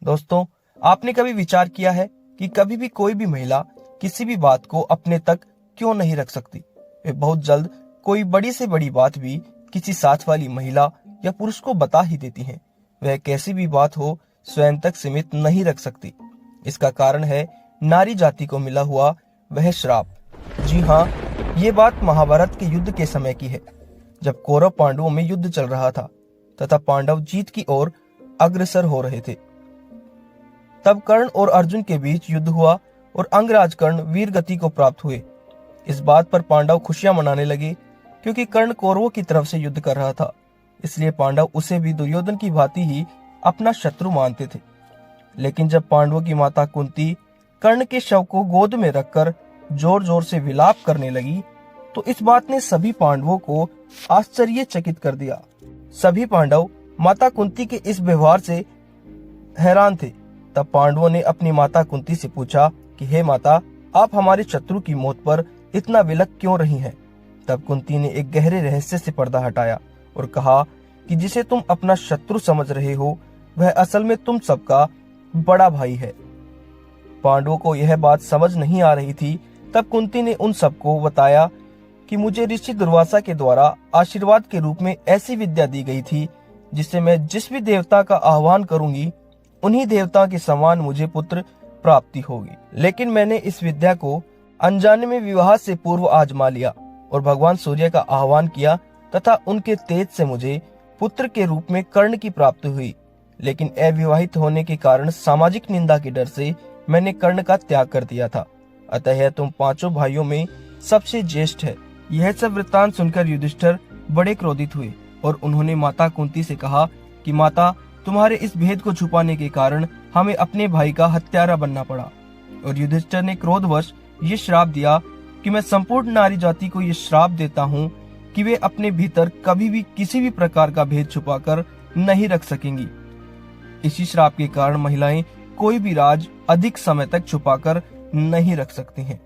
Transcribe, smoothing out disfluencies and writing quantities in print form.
दोस्तों, आपने कभी विचार किया है कि कभी भी कोई भी महिला किसी भी बात को अपने तक क्यों नहीं रख सकती? वे बहुत जल्द कोई बड़ी से बड़ी बात भी किसी साथ वाली महिला या पुरुष को बता ही देती हैं। वह कैसी भी बात हो स्वयं तक सीमित नहीं रख सकती। इसका कारण है नारी जाति को मिला हुआ वह श्राप। जी हाँ, ये बात महाभारत के युद्ध के समय की है, जब कौरव पांडवों में युद्ध चल रहा था तथा पांडव जीत की ओर अग्रसर हो रहे थे। तब कर्ण और अर्जुन के बीच युद्ध हुआ और अंगराज कर्ण वीर गति को प्राप्त हुए। इस बात पर पांडव खुशियां मनाने लगे, क्योंकि कर्ण कौरवों की तरफ से युद्ध कर रहा था। इसलिए पांडव उसे भी दुर्योधन की भांति ही अपना शत्रु मानते थे। लेकिन जब पांडवों की माता कुंती कर्ण के शव को गोद में रखकर जोर जोर से विलाप करने लगी, तो इस बात ने सभी पांडवों को आश्चर्यचकित कर दिया। सभी पांडव माता कुंती के इस व्यवहार से हैरान थे। तब पांडवों ने अपनी माता कुंती से पूछा कि हे माता, आप हमारे शत्रु की मौत पर इतना विलख क्यों रही हैं? तब कुंती ने एक गहरे रहस्य से पर्दा हटाया और कहा कि जिसे तुम अपना शत्रु समझ रहे हो, वह असल में तुम सबका बड़ा भाई है। पांडवों को यह बात समझ नहीं आ रही थी। तब कुंती ने उन सबको बताया कि मुझे ऋषि दुर्वासा के द्वारा आशीर्वाद के रूप में ऐसी विद्या दी गई थी, जिससे मैं जिस भी देवता का आह्वान करूंगी, उन्हीं देवता के समान मुझे पुत्र प्राप्ति होगी। लेकिन मैंने इस विद्या को अनजाने में विवाह से पूर्व आजमा लिया और भगवान सूर्य का आह्वान किया तथा उनके तेज से मुझे पुत्र के रूप में कर्ण की प्राप्ति हुई। लेकिन अविवाहित होने के कारण सामाजिक निंदा के डर से मैंने कर्ण का त्याग कर दिया था। अतः तुम पांचों भाइयों में सबसे ज्येष्ठ है। यह सब वृत्तांत सुनकर युधिष्ठिर बड़े क्रोधित हुए और उन्होंने माता कुंती से कहा कि माता, तुम्हारे इस भेद को छुपाने के कारण हमें अपने भाई का हत्यारा बनना पड़ा। और युधिष्ठिर ने क्रोधवश ये श्राप दिया कि मैं संपूर्ण नारी जाति को ये श्राप देता हूँ कि वे अपने भीतर कभी भी किसी भी प्रकार का भेद छुपाकर नहीं रख सकेंगी। इसी श्राप के कारण महिलाएं कोई भी राज अधिक समय तक छुपाकर नहीं रख सकती हैं।